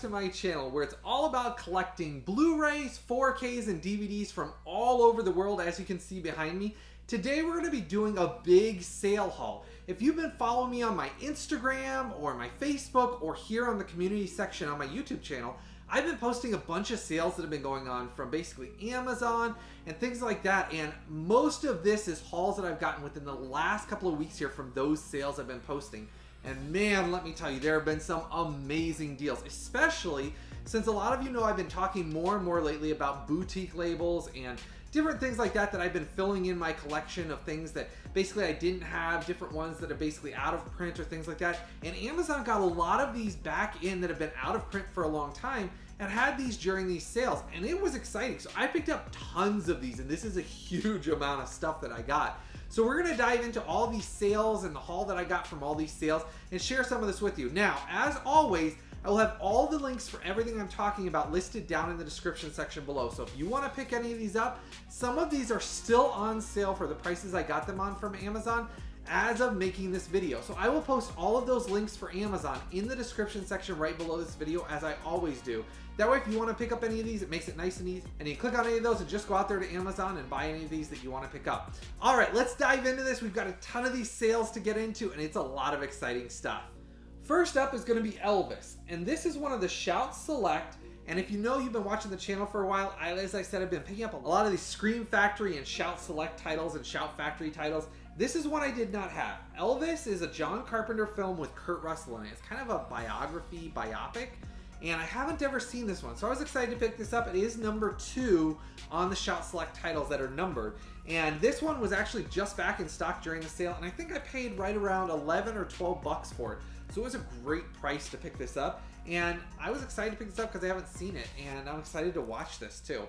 to my channel where it's all about collecting Blu-rays, 4Ks, and DVDs from all over the world, as you can see behind me. Today we're going to be doing a big sale haul. If you've been following me on my Instagram or my Facebook or here on the community section on my YouTube channel, I've been posting a bunch of sales that have been going on from basically Amazon and things like that, and most of this is hauls that I've gotten within the last couple of weeks here from those sales I've been posting. And man, let me tell you, there have been some amazing deals, especially since a lot of you know I've been talking more and more lately about boutique labels and different things like that I've been filling in my collection of things that basically I didn't have, different ones that are basically out of print or things like that. And Amazon got a lot of these back in that have been out of print for a long time and had these during these sales, and it was exciting. So I picked up tons of these, and this is a huge amount of stuff that I got. So we're gonna dive into all these sales and the haul that I got from all these sales and share some of this with you. Now, as always, I will have all the links for everything I'm talking about listed down in the description section below. So if you want to pick any of these up, some of these are still on sale for the prices I got them on from Amazon as of making this video. So I will post all of those links for Amazon in the description section right below this video, as I always do. That way, if you want to pick up any of these, it makes it nice and easy. And you click on any of those and just go out there to Amazon and buy any of these that you want to pick up. All right, let's dive into this. We've got a ton of these sales to get into, and it's a lot of exciting stuff. First up is going to be Elvis, and this is one of the Shout Select, and if you know you've been watching the channel for a while, as I said, I've been picking up a lot of these Scream Factory and Shout Select titles and Shout Factory titles. This is one I did not have. Elvis is a John Carpenter film with Kurt Russell in it. It's kind of a biography, biopic, and I haven't ever seen this one, so I was excited to pick this up. It is number 2 on the Shout Select titles that are numbered, and this one was actually just back in stock during the sale, and I think I paid right around 11 or 12 bucks for it. So it was a great price to pick this up, and I was excited to pick this up because I haven't seen it, and I'm excited to watch this too.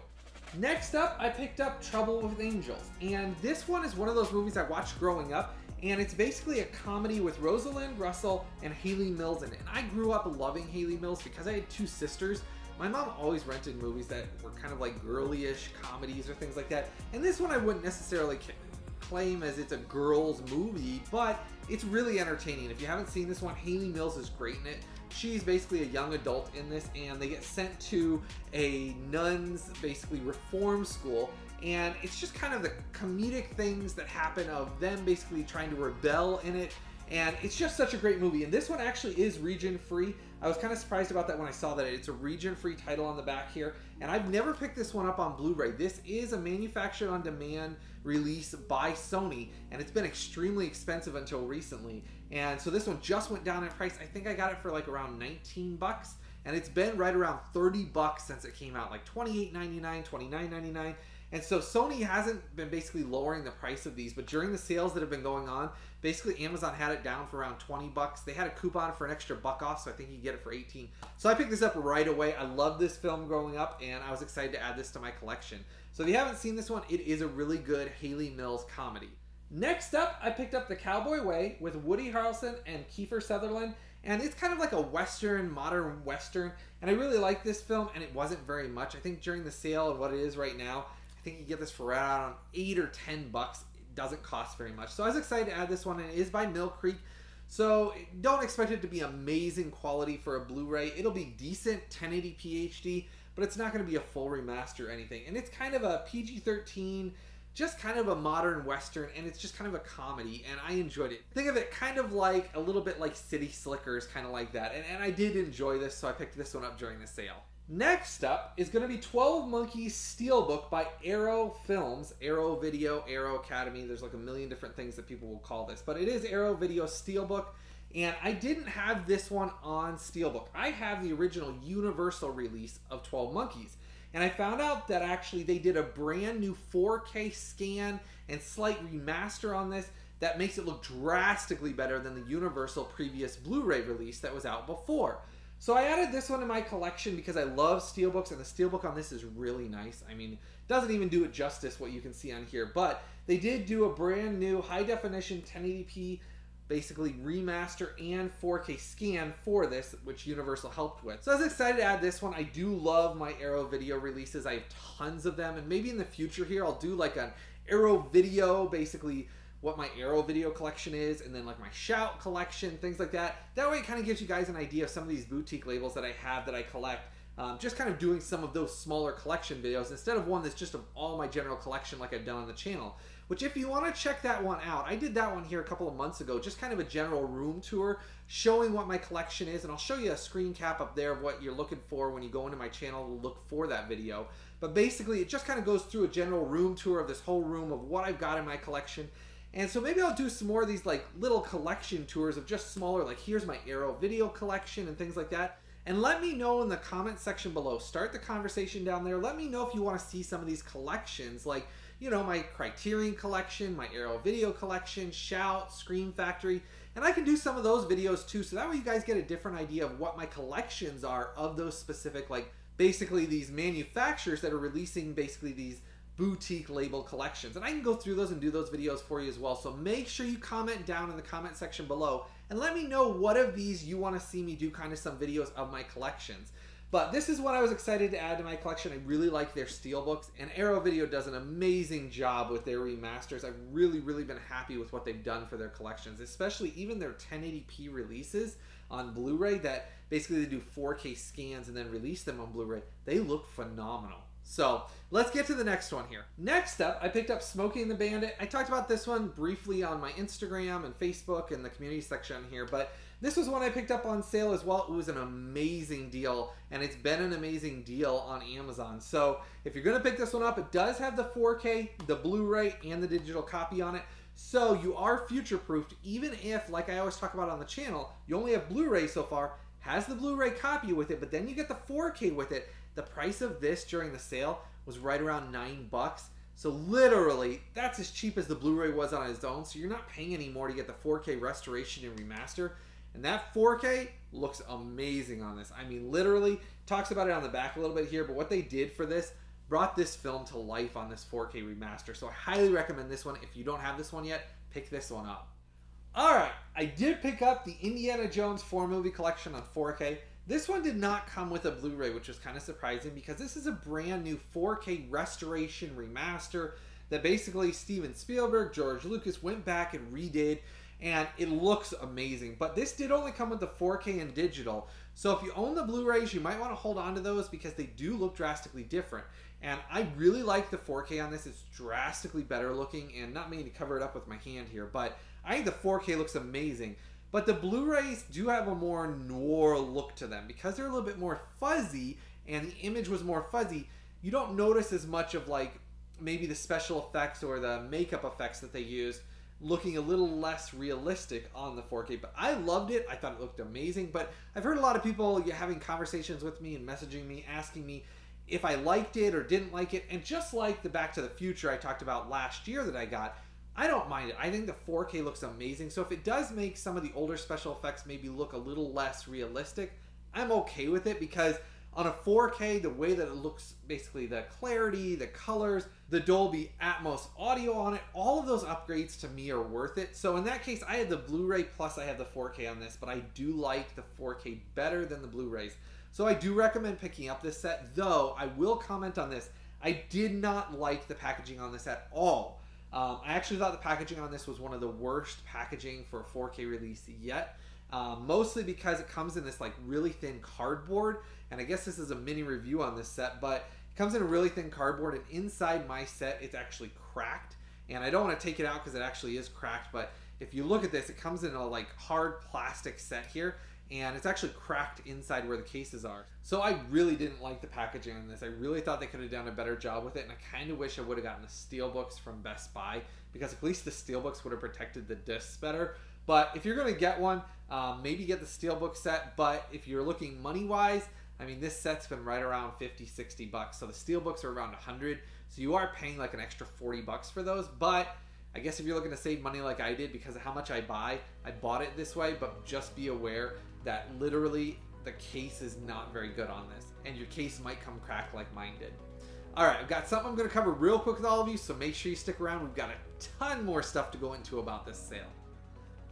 Next up, I picked up Trouble with Angels, and this one is one of those movies I watched growing up, and it's basically a comedy with Rosalind Russell and Hayley Mills in it. And I grew up loving Hayley Mills because I had 2 sisters. My mom always rented movies that were kind of like girly-ish comedies or things like that, and this one I wouldn't necessarily claim as it's a girl's movie, but it's really entertaining. If you haven't seen this one, Hayley Mills is great in it. She's basically a young adult in this, and they get sent to a nuns, basically reform school, and it's just kind of the comedic things that happen of them basically trying to rebel in it, and it's just such a great movie. And this one actually is region free. I was kind of surprised about that when I saw that it's a region free title on the back here, and I've never picked this one up on Blu-ray. This is a manufactured on demand release by Sony, and it's been extremely expensive until recently, and so this one just went down in price. I think I got it for like around 19 bucks, and it's been right around 30 bucks since it came out, like $28.99, $29.99. And so Sony hasn't been basically lowering the price of these, but during the sales that have been going on, basically Amazon had it down for around 20 bucks. They had a coupon for an extra buck off, so I think you get it for 18. So I picked this up right away. I loved this film growing up, and I was excited to add this to my collection. So if you haven't seen this one, it is a really good Hayley Mills comedy. Next up, I picked up The Cowboy Way with Woody Harrelson and Kiefer Sutherland, and it's kind of like a western, modern western, and I really like this film, and it wasn't very much. I think during the sale and what it is right now, I think you get this for around 8 or 10 bucks. It doesn't cost very much. So I was excited to add this one, and it is by Mill Creek. So don't expect it to be amazing quality for a Blu-ray. It'll be decent 1080p HD, but it's not going to be a full remaster or anything. And it's kind of a PG-13, just kind of a modern western, and it's just kind of a comedy, and I enjoyed it. Think of it kind of like a little bit like City Slickers, kind of like that. And I did enjoy this, so I picked this one up during the sale. Next up is going to be 12 Monkeys SteelBook by Arrow Films, Arrow Video, Arrow Academy. There's like a million different things that people will call this, but it is Arrow Video SteelBook, and I didn't have this one on SteelBook. I have the original Universal release of 12 Monkeys, and I found out that actually they did a brand new 4K scan and slight remaster on this that makes it look drastically better than the Universal previous Blu-ray release that was out before. So I added this one to my collection because I love steelbooks, and the steelbook on this is really nice. I mean, it doesn't even do it justice what you can see on here, but they did do a brand new high definition 1080p basically remaster and 4K scan for this, which Universal helped with. So I was excited to add this one. I do love my Arrow Video releases. I have tons of them, and maybe in the future here I'll do like an Arrow Video basically what my Arrow video collection is, and then like my Shout collection, things like that. That way it kind of gives you guys an idea of some of these boutique labels that I have that I collect. Just kind of doing some of those smaller collection videos instead of one that's just of all my general collection like I've done on the channel. Which, if you want to check that one out, I did that one here a couple of months ago, just kind of a general room tour showing what my collection is, and I'll show you a screen cap up there of what you're looking for when you go into my channel to look for that video. But basically it just kind of goes through a general room tour of this whole room of what I've got in my collection. And so maybe I'll do some more of these like little collection tours of just smaller, like here's my Arrow video collection and things like that. And let me know in the comment section below. Start the conversation down there. Let me know if you want to see some of these collections, like, you know, my Criterion collection, my Arrow video collection, Shout, Scream Factory. And I can do some of those videos too, so that way you guys get a different idea of what my collections are of those specific, like, basically these manufacturers that are releasing basically these boutique label collections. And I can go through those and do those videos for you as well. So make sure you comment down in the comment section below and let me know what of these you want to see me do kind of some videos of my collections. But this is what I was excited to add to my collection. I really like their SteelBooks, and Arrow Video does an amazing job with their remasters. I've really been happy with what they've done for their collections, especially even their 1080p releases on Blu-ray that basically they do 4K scans and then release them on Blu-ray. They look phenomenal. So let's get to the next one here. Next up, I picked up Smokey and the Bandit. I talked about this one briefly on my Instagram and Facebook and the community section here, but this was one I picked up on sale as well. It was an amazing deal, and it's been an amazing deal on Amazon. So if you're going to pick this one up, it does have the 4K, the Blu-ray, and the digital copy on it. So you are future-proofed, even if, like I always talk about on the channel, you only have Blu-ray so far, has the Blu-ray copy with it, but then you get the 4K with it. The price of this during the sale was right around $9. So literally, that's as cheap as the Blu-ray was on its own. So you're not paying any more to get the 4K restoration and remaster. And that 4K looks amazing on this. I mean, literally, talks about it on the back a little bit here, but what they did for this brought this film to life on this 4K remaster. So I highly recommend this one. If you don't have this one yet, pick this one up. Alright, I did pick up the Indiana Jones 4 movie collection on 4K. This one did not come with a Blu-ray, which was kind of surprising because this is a brand new 4K restoration remaster that basically Steven Spielberg, George Lucas went back and redid, and it looks amazing. But this did only come with the 4K and digital, so if you own the Blu-rays, you might want to hold on to those because they do look drastically different. And I really like the 4K on this. It's drastically better looking, and not meaning to cover it up with my hand here, but I think the 4K looks amazing. But the Blu-rays do have a more noir look to them because they're a little bit more fuzzy, and the image was more fuzzy. You don't notice as much of like maybe the special effects or the makeup effects that they used looking a little less realistic on the 4K. But I loved it. I thought it looked amazing. But I've heard a lot of people having conversations with me and messaging me, asking me if I liked it or didn't like it. And just like the Back to the Future I talked about last year that I got, I don't mind it. I think the 4K looks amazing. So if it does make some of the older special effects maybe look a little less realistic, I'm okay with it because on a 4K, the way that it looks, basically the clarity, the colors, the Dolby Atmos audio on it, all of those upgrades to me are worth it. So in that case, I had the Blu-ray plus I have the 4K on this, but I do like the 4K better than the Blu-rays. So I do recommend picking up this set, though I will comment on this. I did not like the packaging on this at all. I actually thought the packaging on this was one of the worst packaging for a 4K release yet. Mostly because it comes in this like really thin cardboard, and I guess this is a mini review on this set, but it comes in a really thin cardboard, and inside my set it's actually cracked, and I don't want to take it out because it actually is cracked, but if you look at this, it comes in a like hard plastic set here, and it's actually cracked inside where the cases are. So I really didn't like the packaging on this. I really thought they could have done a better job with it, and I kind of wish I would have gotten the SteelBooks from Best Buy, because at least the SteelBooks would have protected the discs better. But if you're going to get one, maybe get the SteelBook set, but if you're looking money-wise, I mean, this set's been right around 50, 60 bucks. So the SteelBooks are around 100, so you are paying like an extra 40 bucks for those. But I guess if you're looking to save money like I did because of how much I bought it this way, but just be aware that literally the case is not very good on this, and your case might come cracked like mine did. Alright, I've got something I'm going to cover real quick with all of you, so make sure you stick around. We've got a ton more stuff to go into about this sale.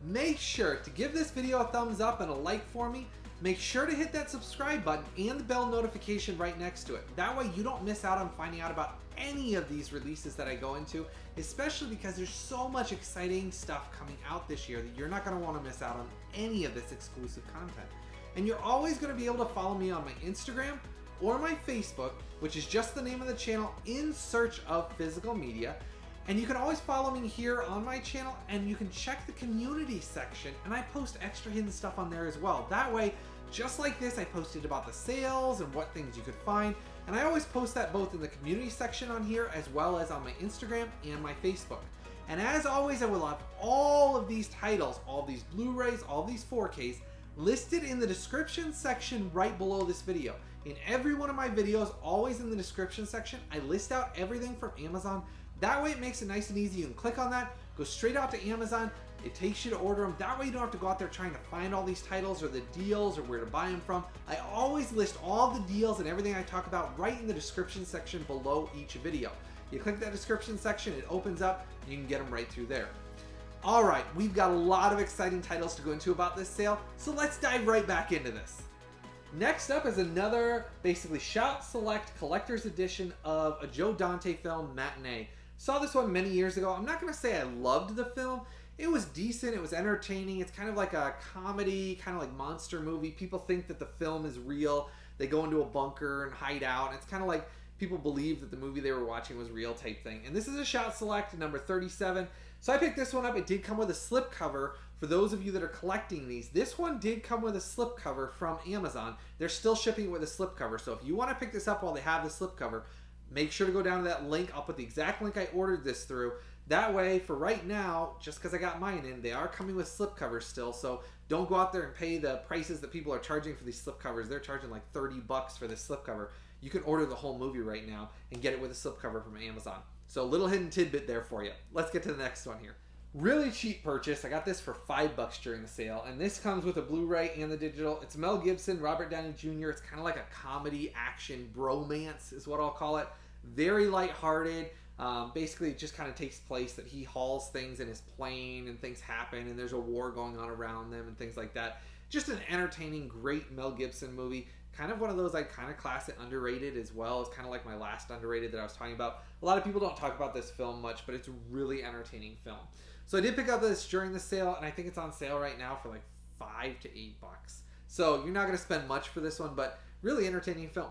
Make sure to give this video a thumbs up and a like for me. make sure to hit that subscribe button and the bell notification right next to it. That way you don't miss out on finding out about any of these releases that I go into, especially because there's so much exciting stuff coming out this year that you're not going to want to miss out on any of this exclusive content. And you're always going to be able to follow me on my Instagram or my Facebook, which is just the name of the channel in search of physical media. And you can always follow me here on my channel, and you can check the community section, and I post extra hidden stuff on there as well. That way, just like this, I posted about the sales and what things you could find, and I always post that both in the community section on here as well as on my Instagram and my Facebook. And as always, I will have all of these titles, all these Blu-rays, all these 4Ks listed in the description section right below this video. In every one of my videos, always in the description section, I list out everything from Amazon. That way it makes it nice and easy. You can click on that, go straight out to Amazon. It takes you to order them. That way you don't have to go out there trying to find all these titles or the deals or where to buy them from. I always list all the deals and everything I talk about right in the description section below each video. You click that description section, it opens up, and you can get them right through there. Alright, we've got a lot of exciting titles to go into about this sale, so let's dive right back into this. Next up is another basically Shout Select Collector's Edition of a Joe Dante film, Matinee. Saw this one many years ago. I'm not going to say I loved the film. It was decent. It was entertaining. It's kind of like a comedy, kind of like monster movie. People think that the film is real. They go into a bunker and hide out. It's kind of like people believe that the movie they were watching was real type thing. And this is a Shout Select, number 37. So I picked this one up. It did come with a slipcover. For those of you that are collecting these, this one did come with a slipcover from Amazon. They're still shipping it with a slipcover. So if you want to pick this up while they have the slipcover, make sure to go down to that link. I'll put the exact link I ordered this through. That way, for right now, just because I got mine in, they are coming with slipcovers still. So don't go out there and pay the prices that people are charging for these slipcovers. They're charging like 30 bucks for this slipcover. You can order the whole movie right now and get it with a slipcover from Amazon. So a little hidden tidbit there for you. Let's get to the next one here. Really cheap purchase. I got this for $5 during the sale, and this comes with a Blu-ray and the digital. It's Mel Gibson, Robert Downey Jr. It's kind of like a comedy action bromance is what I'll call it. Very lighthearted. Basically, it just kind of takes place that he hauls things in his plane and things happen, and there's a war going on around them and things like that. Just an entertaining, great Mel Gibson movie. Kind of one of those I kind of class it underrated as well. It's kind of like my last underrated that I was talking about. A lot of people don't talk about this film much, but it's a really entertaining film. So I did pick up this during the sale, and I think it's on sale right now for like $5 to $8. So you're not going to spend much for this one, but really entertaining film.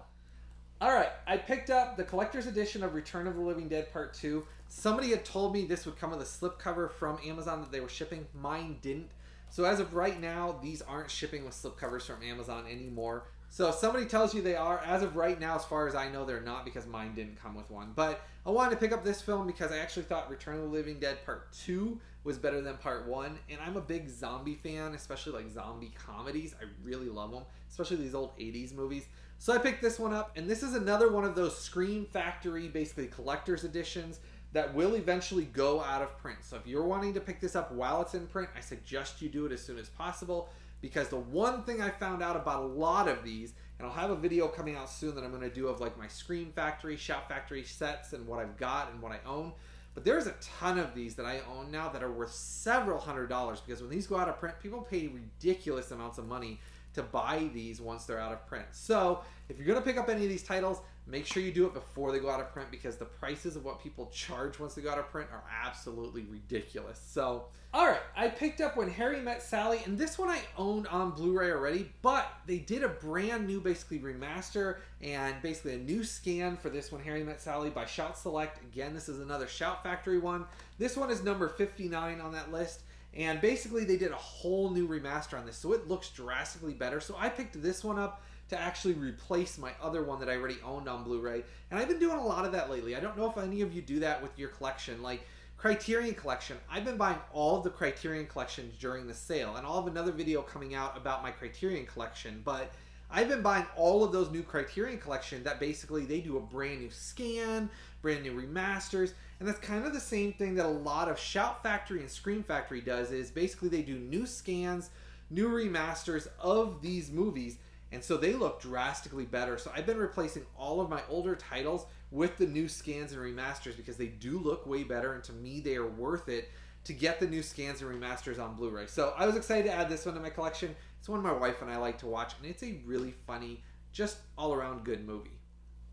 Alright, I picked up the collector's edition of Return of the Living Dead Part 2. Somebody had told me this would come with a slipcover from Amazon that they were shipping. Mine didn't. So as of right now, these aren't shipping with slipcovers from Amazon anymore. So if somebody tells you they are, as of right now, as far as I know, they're not, because mine didn't come with one. But I wanted to pick up this film because I actually thought Return of the Living Dead Part 2 was better than Part 1. And I'm a big zombie fan, especially like zombie comedies. I really love them, especially these old 80s movies. So I picked this one up, and this is another one of those Scream Factory, basically collector's editions that will eventually go out of print. So if you're wanting to pick this up while it's in print, I suggest you do it as soon as possible. Because the one thing I found out about a lot of these, and I'll have a video coming out soon that I'm going to do of like my Scream Factory, Shout Factory sets and what I've got and what I own. But there's a ton of these that I own now that are worth several $100s, because when these go out of print, people pay ridiculous amounts of money to buy these once they're out of print. So if you're going to pick up any of these titles, make sure you do it before they go out of print, because the prices of what people charge once they go out of print are absolutely ridiculous. So, alright, I picked up When Harry Met Sally, and this one I owned on Blu-ray already, but they did a brand new basically remaster and basically a new scan for this When Harry Met Sally by Shout Select. Again, this is another Shout Factory one. This one is number 59 on that list. And basically they did a whole new remaster on this, so it looks drastically better. So I picked this one up to actually replace my other one that I already owned on Blu-ray. And I've been doing a lot of that lately. I don't know if any of you do that with your collection. Like Criterion Collection, I've been buying all of the Criterion collections during the sale. And I'll have another video coming out about my Criterion Collection. But I've been buying all of those new Criterion Collection that basically they do a brand new scan, brand new remasters. And that's kind of the same thing that a lot of Shout Factory and Scream Factory does, is basically they do new scans, new remasters of these movies, and so they look drastically better. So I've been replacing all of my older titles with the new scans and remasters because they do look way better, and to me they are worth it to get the new scans and remasters on Blu-ray. So I was excited to add this one to my collection. It's one my wife and I like to watch, and it's a really funny, just all-around good movie.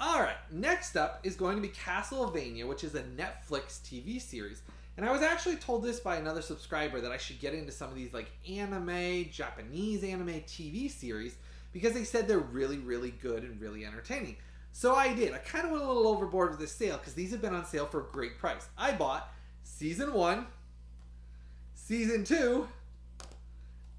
Alright, next up is going to be Castlevania, which is a Netflix TV series. And I was actually told this by another subscriber that I should get into some of these like anime, Japanese anime TV series because they said they're really, really good and really entertaining. So I did. I kind of went a little overboard with this sale because these have been on sale for a great price. I bought Season 1, Season 2,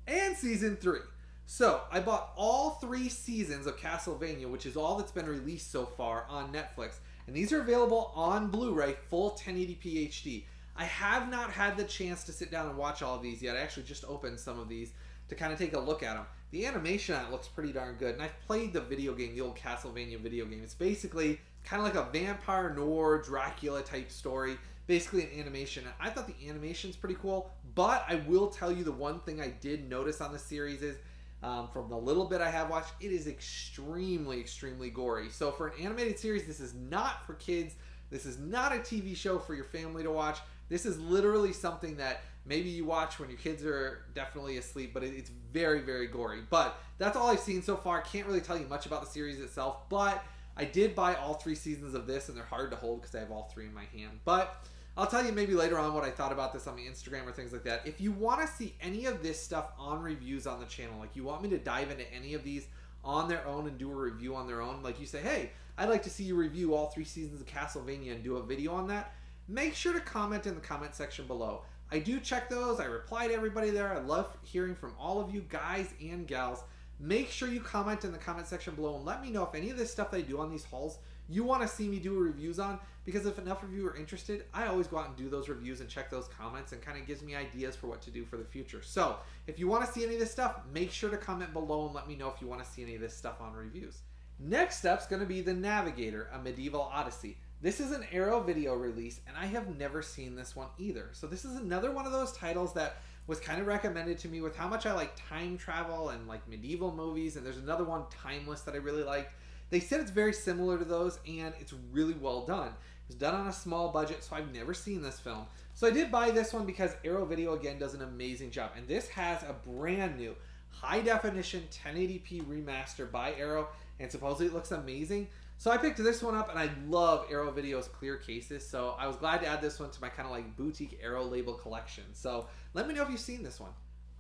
and Season 3. So I bought all 3 seasons of Castlevania, which is all that's been released so far on Netflix. And these are available on Blu-ray, full 1080p HD. I have not had the chance to sit down and watch all of these yet. I actually just opened some of these to kind of take a look at them. The animation on it looks pretty darn good, and I've played the video game, the old Castlevania video game. It's basically kind of like a vampire noir Dracula type story, basically an animation. I thought the animation's pretty cool, but I will tell you the one thing I did notice on the series is from the little bit I have watched, it is extremely, extremely gory. So for an animated series, this is not for kids. This is not a TV show for your family to watch. This is literally something that maybe you watch when your kids are definitely asleep, but it's very, very gory. But that's all I've seen so far. Can't really tell you much about the series itself, but I did buy all 3 seasons of this, and they're hard to hold because I have all 3 in my hand. But I'll tell you maybe later on what I thought about this on my Instagram or things like that. If you want to see any of this stuff on reviews on the channel, like you want me to dive into any of these on their own and do a review on their own, like you say, hey, I'd like to see you review all 3 seasons of Castlevania and do a video on that, make sure to comment in the comment section below. I do check those. I reply to everybody there. I love hearing from all of you guys and gals. Make sure you comment in the comment section below and let me know if any of this stuff that I do on these hauls you want to see me do reviews on, because if enough of you are interested, I always go out and do those reviews and check those comments and kind of gives me ideas for what to do for the future. So if you want to see any of this stuff, make sure to comment below and let me know if you want to see any of this stuff on reviews. Next up is going to be The Navigator, a medieval Odyssey. This is an Arrow Video release, and I have never seen this one either. So this is another one of those titles that was kind of recommended to me with how much I like time travel and like medieval movies, and there's another one, Timeless, that I really liked. They said it's very similar to those, and it's really well done. It was done on a small budget, so I've never seen this film. So I did buy this one because Arrow Video, again, does an amazing job. And this has a brand new high-definition 1080p remaster by Arrow, and supposedly it looks amazing. So I picked this one up, and I love Arrow Video's clear cases, so I was glad to add this one to my kind of like boutique Arrow label collection. So let me know if you've seen this one.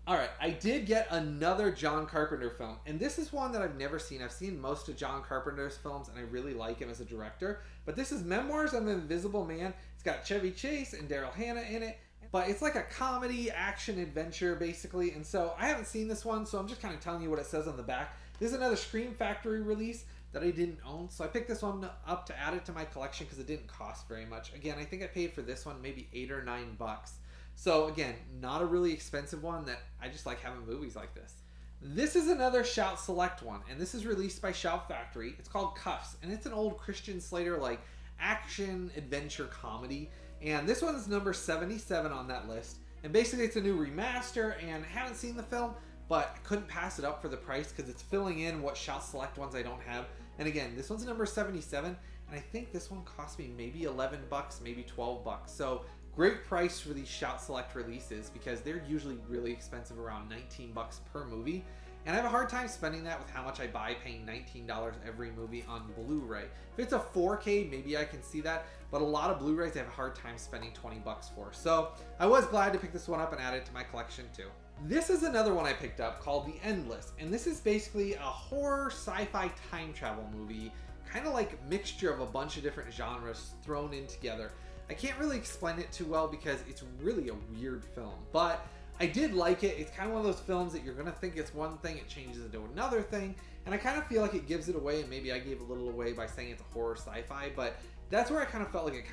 Alright, I did get another John Carpenter film, and this is one that I've never seen. I've seen most of John Carpenter's films, and I really like him as a director, but this is Memoirs of Invisible Man. It's got Chevy Chase and Daryl Hannah in it, but it's like a comedy, action, adventure, basically, and so I haven't seen this one, so I'm just kind of telling you what it says on the back. This is another Scream Factory release that I didn't own, so I picked this one up to add it to my collection because it didn't cost very much. Again, I think I paid for this one maybe $8 or $9. So again, not a really expensive one that I just like having movies like this. This is another Shout Select one, and this is released by Shout Factory. It's called Kuffs, and it's an old Christian Slater like action adventure comedy. And this one's number 77 on that list. And basically it's a new remaster, and I haven't seen the film, but I couldn't pass it up for the price because it's filling in what Shout Select ones I don't have. And again, this one's number 77, and I think this one cost me maybe 11 bucks, maybe 12 bucks. So great price for these Shout Select releases because they're usually really expensive, around 19 bucks per movie. And I have a hard time spending that with how much I buy, paying $19 every movie on Blu-ray. If it's a 4K, maybe I can see that, but a lot of Blu-rays I have a hard time spending 20 bucks for. So I was glad to pick this one up and add it to my collection too. This is another one I picked up called The Endless, and this is basically a horror sci-fi time travel movie, kind of like a mixture of a bunch of different genres thrown in together. I can't really explain it too well because it's really a weird film, but I did like it. It's kind of one of those films that you're going to think it's one thing, it changes into another thing, and I kind of feel like it gives it away, and maybe I gave a little away by saying it's a horror sci-fi, but that's where I kind of felt like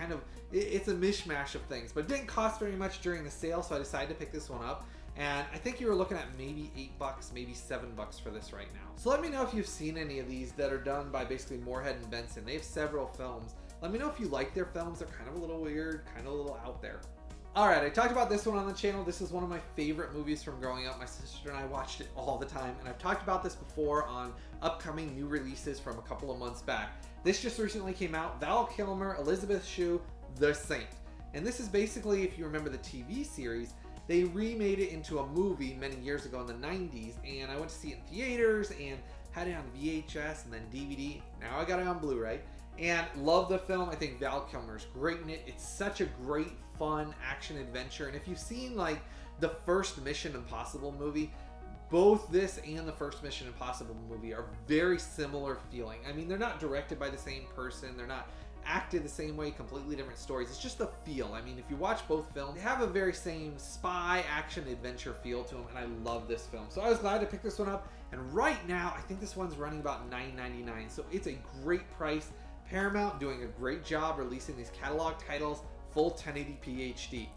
it's a mishmash of things, but it didn't cost very much during the sale, so I decided to pick this one up. And I think you were looking at maybe $8, maybe $7 for this right now. So let me know if you've seen any of these that are done by basically Moorhead and Benson. They have several films. Let me know if you like their films. They're kind of a little weird, kind of a little out there. Alright, I talked about this one on the channel. This is one of my favorite movies from growing up. My sister and I watched it all the time. And I've talked about this before on upcoming new releases from a couple of months back. This just recently came out. Val Kilmer, Elizabeth Shue, The Saint. And this is basically, if you remember the TV series, they remade it into a movie many years ago in the 90s, and I went to see it in theaters and had it on VHS and then DVD. Now I got it on Blu-ray and love the film. I think Val Kilmer's great in it. It's such a great, fun action adventure. And if you've seen like the first Mission Impossible movie, both this and the first Mission Impossible movie are very similar feeling. I mean, they're not directed by the same person. They're not acted the same way, completely different stories. It's just the feel. I mean, if you watch both films, they have a very same spy action adventure feel to them, and I love this film. So I was glad to pick this one up, and right now I think this one's running about $9.99, so it's a great price. Paramount doing a great job releasing these catalog titles, full 1080p HD.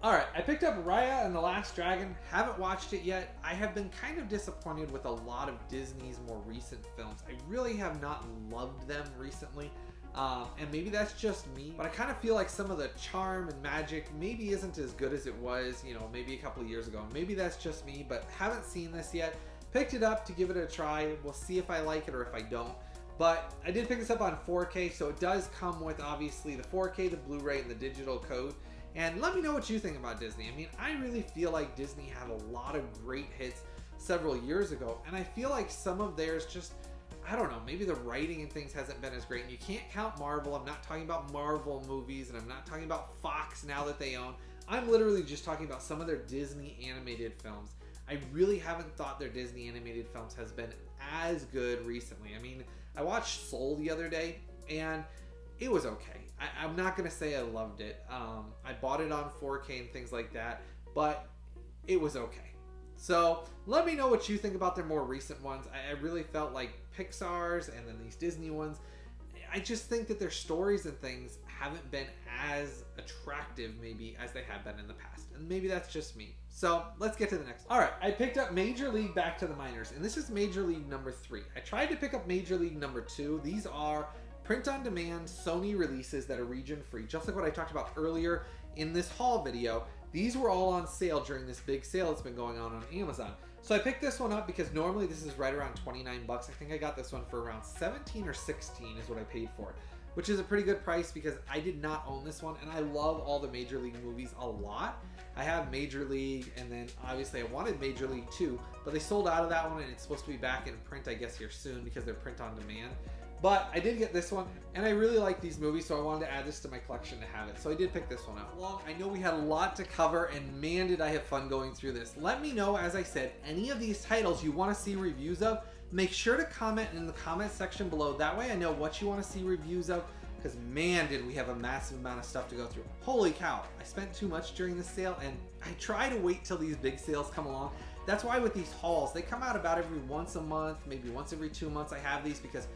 Alright, I picked up Raya and the Last Dragon. Haven't watched it yet. I have been kind of disappointed with a lot of Disney's more recent films. I really have not loved them recently. And maybe that's just me, but I kind of feel like some of the charm and magic maybe isn't as good as it was, you know, maybe a couple of years ago. Maybe that's just me, but haven't seen this yet. Picked it up to give it a try. We'll see if I like it or if I don't. But I did pick this up on 4K, so it does come with obviously the 4K, the Blu-ray, and the digital code. And let me know what you think about Disney. I mean, I really feel like Disney had a lot of great hits several years ago, and I feel like some of theirs just, I don't know, maybe the writing and things hasn't been as great. And you can't count Marvel. I'm not talking about Marvel movies, and I'm not talking about Fox now that they own. I'm literally just talking about some of their Disney animated films. I really haven't thought their Disney animated films has been as good recently. I mean, I watched Soul the other day, and it was okay. I'm not going to say I loved it. I bought it on 4K and things like that, but it was okay. So let me know what you think about their more recent ones. I really felt like Pixar's and then these Disney ones, I just think that their stories and things haven't been as attractive maybe as they have been in the past. And maybe that's just me. So let's get to the next one. All right, I picked up Major League Back to the Minors, and this is Major League number 3. I tried to pick up Major League number 2. These are print-on-demand Sony releases that are region-free, just like what I talked about earlier in this haul video. These were all on sale during this big sale that's been going on Amazon. So I picked this one up because normally this is right around 29 bucks. I think I got this one for around 17 or 16 is what I paid for it, which is a pretty good price because I did not own this one, and I love all the Major League movies a lot. I have Major League, and then obviously I wanted Major League 2, but they sold out of that one, and it's supposed to be back in print, I guess, here soon because they're print on demand. But I did get this one, and I really like these movies, so I wanted to add this to my collection to have it. So I did pick this one up. Well, I know we had a lot to cover, and man, did I have fun going through this. Let me know, as I said, any of these titles you want to see reviews of. Make sure to comment in the comment section below. That way I know what you want to see reviews of, because man, did we have a massive amount of stuff to go through. Holy cow, I spent too much during the sale, and I try to wait till these big sales come along. That's why with these hauls, they come out about every once a month, maybe once every 2 months I have these, because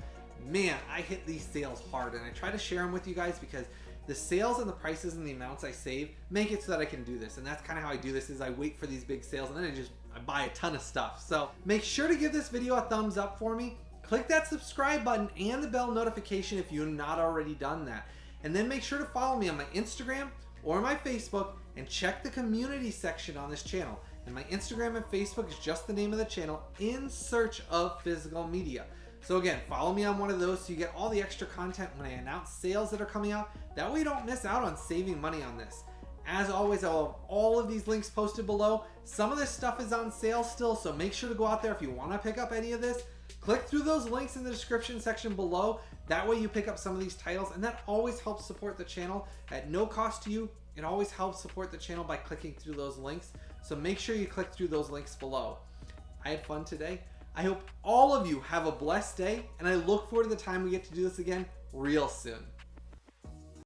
man, I hit these sales hard, and I try to share them with you guys because the sales and the prices and the amounts I save make it so that I can do this. And that's kind of how I do this, is I wait for these big sales and then I buy a ton of stuff. So make sure to give this video a thumbs up for me. Click that subscribe button and the bell notification if you've not already done that. And then make sure to follow me on my Instagram or my Facebook and check the community section on this channel. And my Instagram and Facebook is just the name of the channel, In Search of Physical Media. So again, follow me on one of those so you get all the extra content when I announce sales that are coming out. That way you don't miss out on saving money on this. As always, I'll have all of these links posted below. Some of this stuff is on sale still, so make sure to go out there if you want to pick up any of this. Click through those links in the description section below. That way you pick up some of these titles, and that always helps support the channel at no cost to you. It always helps support the channel by clicking through those links. So make sure you click through those links below. I had fun today. I hope all of you have a blessed day, and I look forward to the time we get to do this again real soon.